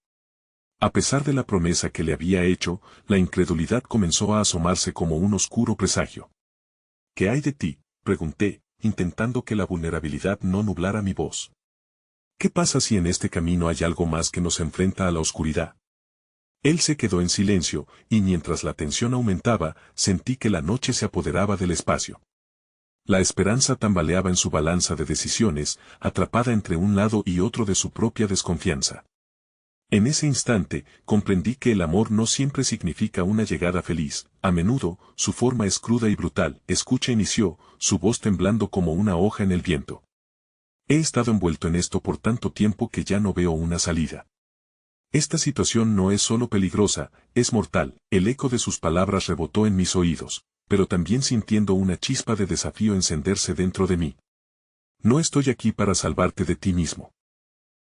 A pesar de la promesa que le había hecho, la incredulidad comenzó a asomarse como un oscuro presagio. ¿Qué hay de ti?, pregunté, intentando que la vulnerabilidad no nublara mi voz. ¿Qué pasa si en este camino hay algo más que nos enfrenta a la oscuridad? Él se quedó en silencio, y mientras la tensión aumentaba, sentí que la noche se apoderaba del espacio. La esperanza tambaleaba en su balanza de decisiones, atrapada entre un lado y otro de su propia desconfianza. En ese instante, comprendí que el amor no siempre significa una llegada feliz, a menudo, su forma es cruda y brutal. Escucha, inició, su voz temblando como una hoja en el viento. He estado envuelto en esto por tanto tiempo que ya no veo una salida. Esta situación no es solo peligrosa, es mortal. El eco de sus palabras rebotó en mis oídos, pero también sintiendo una chispa de desafío encenderse dentro de mí. No estoy aquí para salvarte de ti mismo.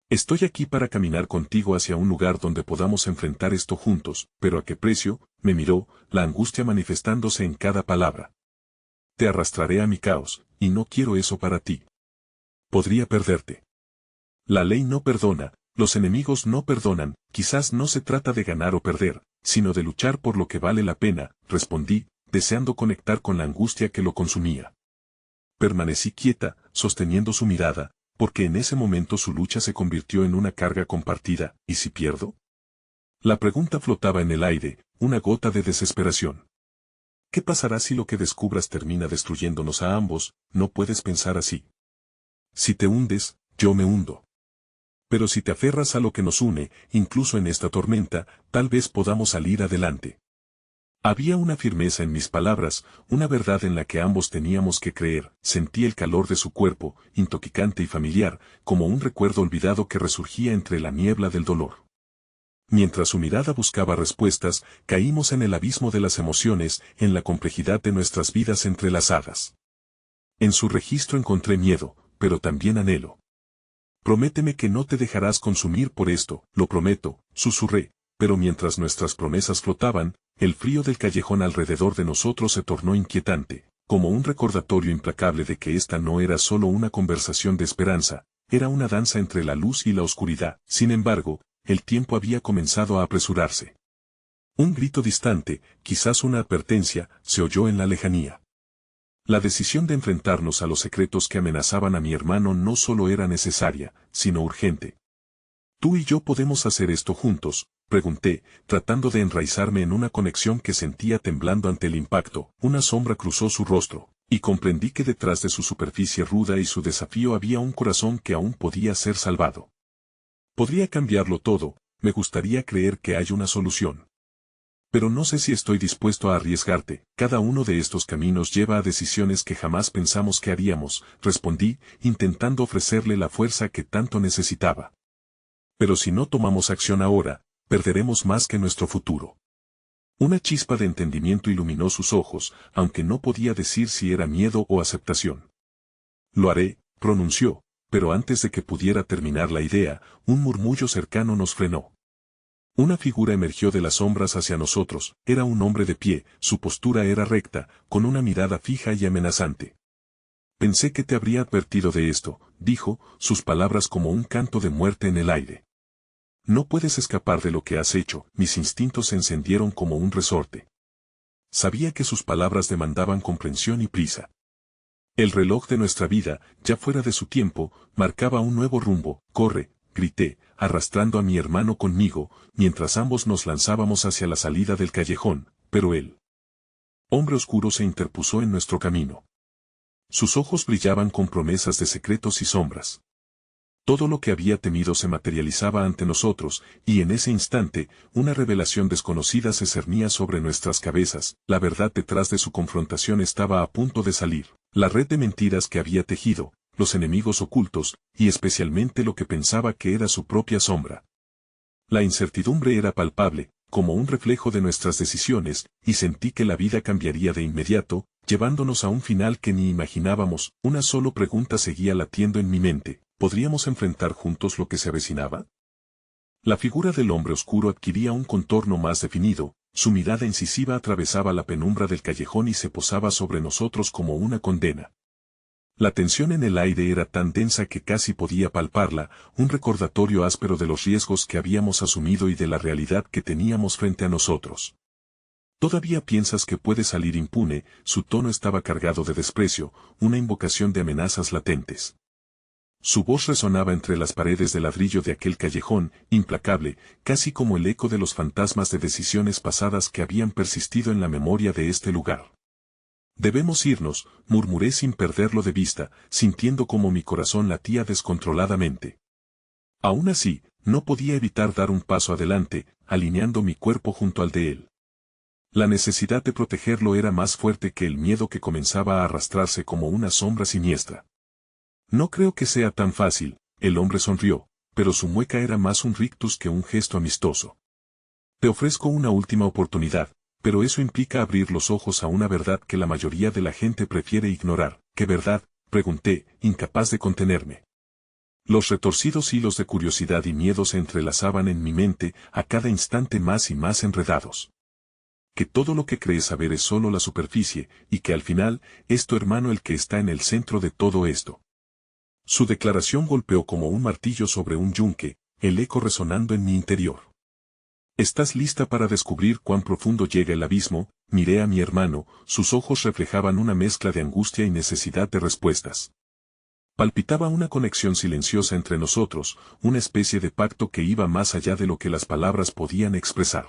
Estoy aquí para caminar contigo hacia un lugar donde podamos enfrentar esto juntos. ¿Pero a qué precio? Me miró, la angustia manifestándose en cada palabra. Te arrastraré a mi caos, y no quiero eso para ti. Podría perderte. La ley no perdona, los enemigos no perdonan, quizás no se trata de ganar o perder, sino de luchar por lo que vale la pena, respondí, deseando conectar con la angustia que lo consumía. Permanecí quieta, sosteniendo su mirada, porque en ese momento su lucha se convirtió en una carga compartida. ¿Y si pierdo? La pregunta flotaba en el aire, una gota de desesperación. ¿Qué pasará si lo que descubras termina destruyéndonos a ambos? No puedes pensar así. Si te hundes, yo me hundo. Pero si te aferras a lo que nos une, incluso en esta tormenta, tal vez podamos salir adelante. Había una firmeza en mis palabras, una verdad en la que ambos teníamos que creer. Sentí el calor de su cuerpo, intoxicante y familiar, como un recuerdo olvidado que resurgía entre la niebla del dolor. Mientras su mirada buscaba respuestas, caímos en el abismo de las emociones, en la complejidad de nuestras vidas entrelazadas. En su registro encontré miedo, pero también anhelo. Prométeme que no te dejarás consumir por esto. Lo prometo, susurré, pero mientras nuestras promesas flotaban, el frío del callejón alrededor de nosotros se tornó inquietante, como un recordatorio implacable de que esta no era solo una conversación de esperanza, era una danza entre la luz y la oscuridad. Sin embargo, el tiempo había comenzado a apresurarse. Un grito distante, quizás una advertencia, se oyó en la lejanía. La decisión de enfrentarnos a los secretos que amenazaban a mi hermano no solo era necesaria, sino urgente. ¿Tú y yo podemos hacer esto juntos?, pregunté, tratando de enraizarme en una conexión que sentía temblando ante el impacto. Una sombra cruzó su rostro, y comprendí que detrás de su superficie ruda y su desafío había un corazón que aún podía ser salvado. Podría cambiarlo todo, me gustaría creer que hay una solución. Pero no sé si estoy dispuesto a arriesgarte. Cada uno de estos caminos lleva a decisiones que jamás pensamos que haríamos, respondí, intentando ofrecerle la fuerza que tanto necesitaba. Pero si no tomamos acción ahora, perderemos más que nuestro futuro. Una chispa de entendimiento iluminó sus ojos, aunque no podía decir si era miedo o aceptación. Lo haré, pronunció, pero antes de que pudiera terminar la idea, un murmullo cercano nos frenó. Una figura emergió de las sombras hacia nosotros. Era un hombre de pie, su postura era recta, con una mirada fija y amenazante. Pensé que te habría advertido de esto, dijo, sus palabras como un canto de muerte en el aire. No puedes escapar de lo que has hecho. Mis instintos se encendieron como un resorte. Sabía que sus palabras demandaban comprensión y prisa. El reloj de nuestra vida, ya fuera de su tiempo, marcaba un nuevo rumbo. Corre, grité, arrastrando a mi hermano conmigo, mientras ambos nos lanzábamos hacia la salida del callejón, pero él. Hombre oscuro se interpuso en nuestro camino. Sus ojos brillaban con promesas de secretos y sombras. Todo lo que había temido se materializaba ante nosotros, y en ese instante, una revelación desconocida se cernía sobre nuestras cabezas. La verdad detrás de su confrontación estaba a punto de salir. La red de mentiras que había tejido, los enemigos ocultos, y especialmente lo que pensaba que era su propia sombra. La incertidumbre era palpable, como un reflejo de nuestras decisiones, y sentí que la vida cambiaría de inmediato, llevándonos a un final que ni imaginábamos. Una sola pregunta seguía latiendo en mi mente: ¿podríamos enfrentar juntos lo que se avecinaba? La figura del hombre oscuro adquiría un contorno más definido, su mirada incisiva atravesaba la penumbra del callejón y se posaba sobre nosotros como una condena. La tensión en el aire era tan densa que casi podía palparla, un recordatorio áspero de los riesgos que habíamos asumido y de la realidad que teníamos frente a nosotros. ¿Todavía piensas que puedes salir impune? Su tono estaba cargado de desprecio, una invocación de amenazas latentes. Su voz resonaba entre las paredes de ladrillo de aquel callejón, implacable, casi como el eco de los fantasmas de decisiones pasadas que habían persistido en la memoria de este lugar. Debemos irnos, murmuré sin perderlo de vista, sintiendo como mi corazón latía descontroladamente. Aún así, no podía evitar dar un paso adelante, alineando mi cuerpo junto al de él. La necesidad de protegerlo era más fuerte que el miedo que comenzaba a arrastrarse como una sombra siniestra. No creo que sea tan fácil, el hombre sonrió, pero su mueca era más un rictus que un gesto amistoso. Te ofrezco una última oportunidad, pero eso implica abrir los ojos a una verdad que la mayoría de la gente prefiere ignorar. ¿Qué verdad?, pregunté, incapaz de contenerme. Los retorcidos hilos de curiosidad y miedo se entrelazaban en mi mente, a cada instante más y más enredados. Que todo lo que crees saber es solo la superficie, y que al final, es tu hermano el que está en el centro de todo esto. Su declaración golpeó como un martillo sobre un yunque, el eco resonando en mi interior. ¿Estás lista para descubrir cuán profundo llega el abismo? Miré a mi hermano, sus ojos reflejaban una mezcla de angustia y necesidad de respuestas. Palpitaba una conexión silenciosa entre nosotros, una especie de pacto que iba más allá de lo que las palabras podían expresar.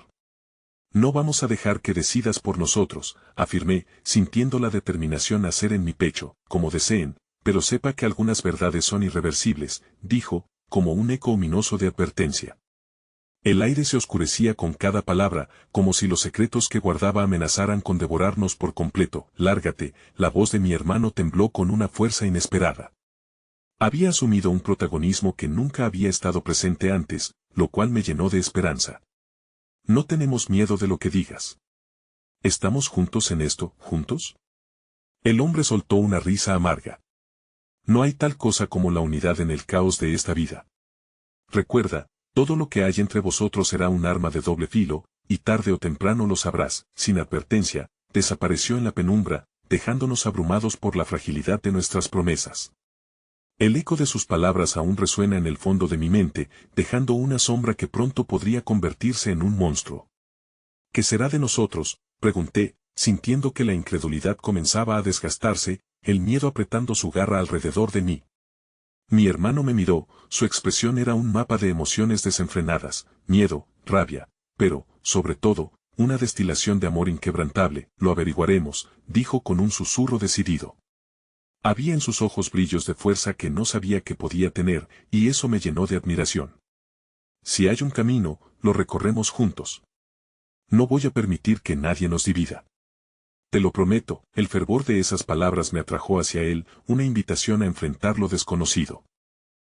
No vamos a dejar que decidas por nosotros, afirmé, sintiendo la determinación nacer en mi pecho, como deseen, pero sepa que algunas verdades son irreversibles, dijo, como un eco ominoso de advertencia. El aire se oscurecía con cada palabra, como si los secretos que guardaba amenazaran con devorarnos por completo. Lárgate, la voz de mi hermano tembló con una fuerza inesperada. Había asumido un protagonismo que nunca había estado presente antes, lo cual me llenó de esperanza. No tenemos miedo de lo que digas. ¿Estamos juntos en esto, juntos? El hombre soltó una risa amarga. No hay tal cosa como la unidad en el caos de esta vida. Recuerda, todo lo que hay entre vosotros será un arma de doble filo, y tarde o temprano lo sabrás. Sin advertencia, desapareció en la penumbra, dejándonos abrumados por la fragilidad de nuestras promesas. El eco de sus palabras aún resuena en el fondo de mi mente, dejando una sombra que pronto podría convertirse en un monstruo. ¿Qué será de nosotros?, pregunté, sintiendo que la incredulidad comenzaba a desgastarse, el miedo apretando su garra alrededor de mí. Mi hermano me miró, su expresión era un mapa de emociones desenfrenadas, miedo, rabia, pero, sobre todo, una destilación de amor inquebrantable. Lo averiguaremos, dijo con un susurro decidido. Había en sus ojos brillos de fuerza que no sabía que podía tener, y eso me llenó de admiración. Si hay un camino, lo recorremos juntos. No voy a permitir que nadie nos divida. Te lo prometo. El fervor de esas palabras me atrajo hacia él, una invitación a enfrentar lo desconocido.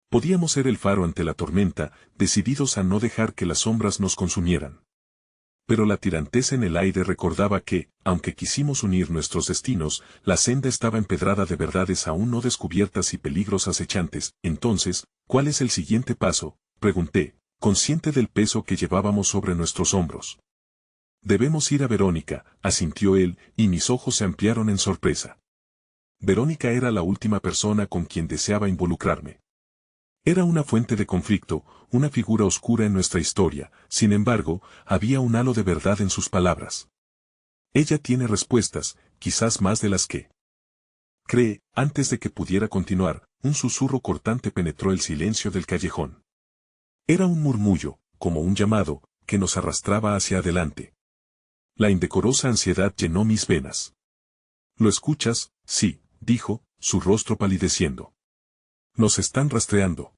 Podíamos ser el faro ante la tormenta, decididos a no dejar que las sombras nos consumieran. Pero la tirantez en el aire recordaba que, aunque quisimos unir nuestros destinos, la senda estaba empedrada de verdades aún no descubiertas y peligros acechantes. Entonces, ¿cuál es el siguiente paso?, pregunté, consciente del peso que llevábamos sobre nuestros hombros. Debemos ir a Verónica, asintió él, y mis ojos se ampliaron en sorpresa. Verónica era la última persona con quien deseaba involucrarme. Era una fuente de conflicto, una figura oscura en nuestra historia, sin embargo, había un halo de verdad en sus palabras. Ella tiene respuestas, quizás más de las que cree. Antes de que pudiera continuar, un susurro cortante penetró el silencio del callejón. Era un murmullo, como un llamado, que nos arrastraba hacia adelante. La indecorosa ansiedad llenó mis venas. ¿Lo escuchas? Sí, dijo, su rostro palideciendo. Nos están rastreando.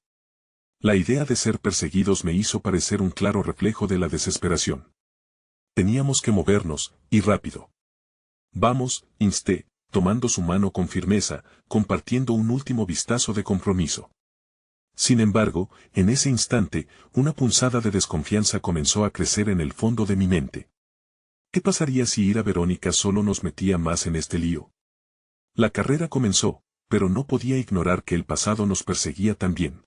La idea de ser perseguidos me hizo parecer un claro reflejo de la desesperación. Teníamos que movernos, y rápido. Vamos, insté, tomando su mano con firmeza, compartiendo un último vistazo de compromiso. Sin embargo, en ese instante, una punzada de desconfianza comenzó a crecer en el fondo de mi mente. ¿Qué pasaría si ir a Verónica solo nos metía más en este lío? La carrera comenzó, pero no podía ignorar que el pasado nos perseguía también.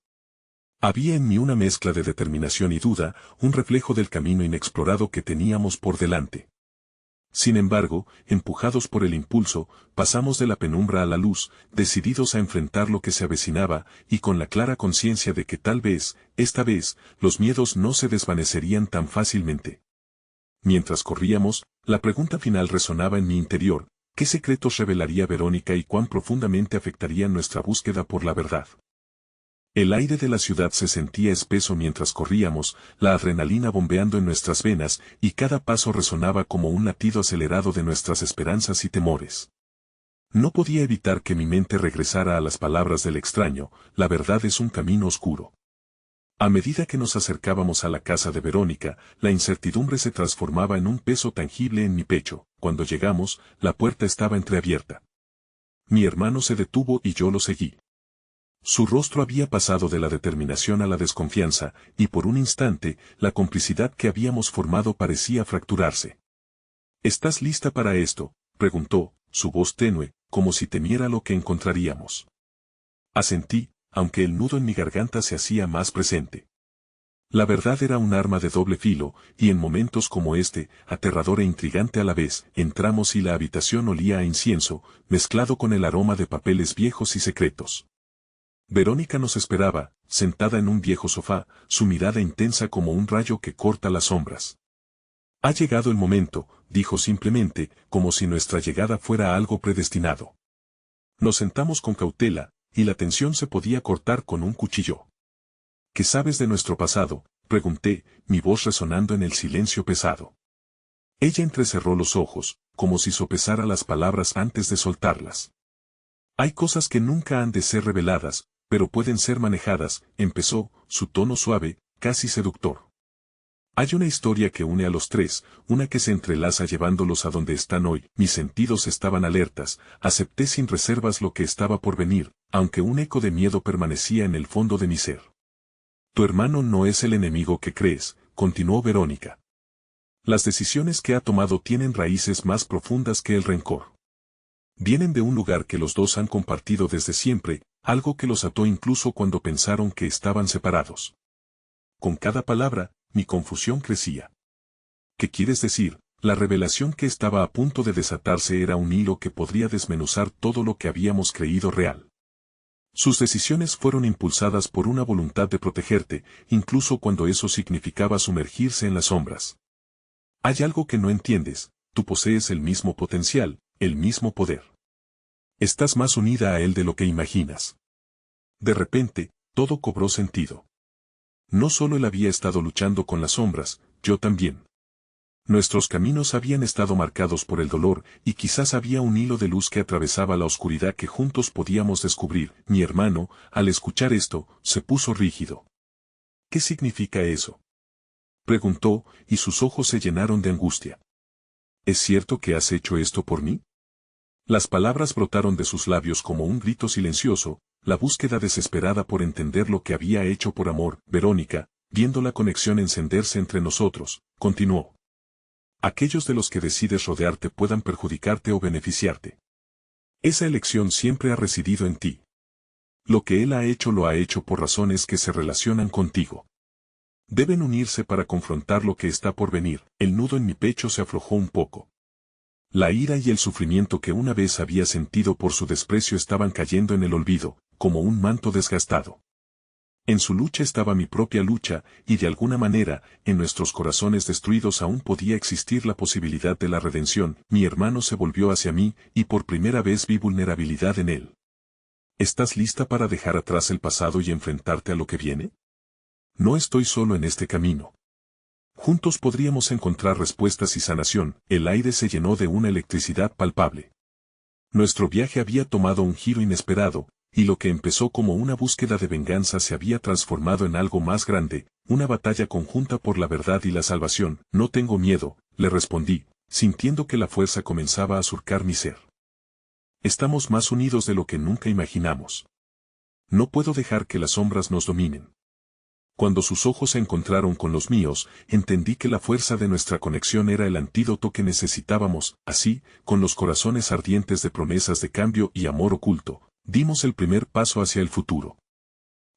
Había en mí una mezcla de determinación y duda, un reflejo del camino inexplorado que teníamos por delante. Sin embargo, empujados por el impulso, pasamos de la penumbra a la luz, decididos a enfrentar lo que se avecinaba, y con la clara conciencia de que tal vez, esta vez, los miedos no se desvanecerían tan fácilmente. mientras corríamos, la pregunta final resonaba en mi interior: ¿qué secretos revelaría Verónica y cuán profundamente afectarían nuestra búsqueda por la verdad? El aire de la ciudad se sentía espeso mientras corríamos, la adrenalina bombeando en nuestras venas, y cada paso resonaba como un latido acelerado de nuestras esperanzas y temores. No podía evitar que mi mente regresara a las palabras del extraño: la verdad es un camino oscuro. A medida que nos acercábamos a la casa de Verónica, la incertidumbre se transformaba en un peso tangible en mi pecho. Cuando llegamos, la puerta estaba entreabierta. Mi hermano se detuvo y yo lo seguí. Su rostro había pasado de la determinación a la desconfianza, y por un instante, la complicidad que habíamos formado parecía fracturarse. ¿Estás lista para esto?, preguntó, su voz tenue, como si temiera lo que encontraríamos. Asentí, aunque el nudo en mi garganta se hacía más presente. La verdad era un arma de doble filo, y en momentos como este, aterrador e intrigante a la vez, entramos y la habitación olía a incienso, mezclado con el aroma de papeles viejos y secretos. Verónica nos esperaba, sentada en un viejo sofá, su mirada intensa como un rayo que corta las sombras. Ha llegado el momento, dijo simplemente, como si nuestra llegada fuera algo predestinado. Nos sentamos con cautela, y la tensión se podía cortar con un cuchillo. ¿Qué sabes de nuestro pasado?, pregunté, mi voz resonando en el silencio pesado. Ella entrecerró los ojos, como si sopesara las palabras antes de soltarlas. Hay cosas que nunca han de ser reveladas, pero pueden ser manejadas, empezó, su tono suave, casi seductor. Hay una historia que une a los tres, una que se entrelaza llevándolos a donde están hoy. Mis sentidos estaban alertas, acepté sin reservas lo que estaba por venir, aunque un eco de miedo permanecía en el fondo de mi ser. Tu hermano no es el enemigo que crees, continuó Verónica. Las decisiones que ha tomado tienen raíces más profundas que el rencor. Vienen de un lugar que los dos han compartido desde siempre, algo que los ató incluso cuando pensaron que estaban separados. Con cada palabra, mi confusión crecía. ¿Qué quieres decir? La revelación que estaba a punto de desatarse era un hilo que podría desmenuzar todo lo que habíamos creído real. Sus decisiones fueron impulsadas por una voluntad de protegerte, incluso cuando eso significaba sumergirse en las sombras. Hay algo que no entiendes: tú posees el mismo potencial, el mismo poder. Estás más unida a él de lo que imaginas. De repente, todo cobró sentido. No solo él había estado luchando con las sombras, yo también. Nuestros caminos habían estado marcados por el dolor, y quizás había un hilo de luz que atravesaba la oscuridad que juntos podíamos descubrir. Mi hermano, al escuchar esto, se puso rígido. ¿Qué significa eso?, preguntó, y sus ojos se llenaron de angustia. ¿Es cierto que has hecho esto por mí? Las palabras brotaron de sus labios como un grito silencioso, la búsqueda desesperada por entender lo que había hecho por amor. Verónica, viendo la conexión encenderse entre nosotros, continuó. Aquellos de los que decides rodearte puedan perjudicarte o beneficiarte. Esa elección siempre ha residido en ti. Lo que él ha hecho lo ha hecho por razones que se relacionan contigo. Deben unirse para confrontar lo que está por venir. El nudo en mi pecho se aflojó un poco. La ira y el sufrimiento que una vez había sentido por su desprecio estaban cayendo en el olvido, como un manto desgastado. En su lucha estaba mi propia lucha, y de alguna manera, en nuestros corazones destruidos aún podía existir la posibilidad de la redención. Mi hermano se volvió hacia mí, y por primera vez vi vulnerabilidad en él. ¿Estás lista para dejar atrás el pasado y enfrentarte a lo que viene? No estoy solo en este camino. Juntos podríamos encontrar respuestas y sanación. El aire se llenó de una electricidad palpable. Nuestro viaje había tomado un giro inesperado, y lo que empezó como una búsqueda de venganza se había transformado en algo más grande, una batalla conjunta por la verdad y la salvación. No tengo miedo, le respondí, sintiendo que la fuerza comenzaba a surcar mi ser. Estamos más unidos de lo que nunca imaginamos. No puedo dejar que las sombras nos dominen. Cuando sus ojos se encontraron con los míos, entendí que la fuerza de nuestra conexión era el antídoto que necesitábamos. Así, con los corazones ardientes de promesas de cambio y amor oculto, dimos el primer paso hacia el futuro.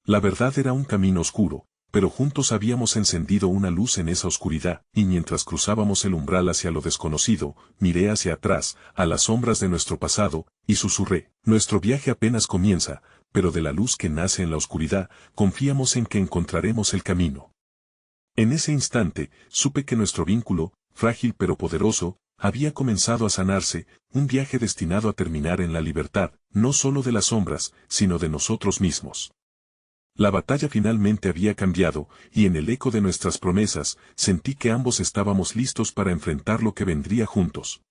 La verdad era un camino oscuro, pero juntos habíamos encendido una luz en esa oscuridad, y mientras cruzábamos el umbral hacia lo desconocido, miré hacia atrás, a las sombras de nuestro pasado, y susurré: nuestro viaje apenas comienza, pero de la luz que nace en la oscuridad, confiamos en que encontraremos el camino. En ese instante, supe que nuestro vínculo, frágil pero poderoso, había comenzado a sanarse, un viaje destinado a terminar en la libertad, no solo de las sombras, sino de nosotros mismos. La batalla finalmente había cambiado, y en el eco de nuestras promesas, sentí que ambos estábamos listos para enfrentar lo que vendría juntos.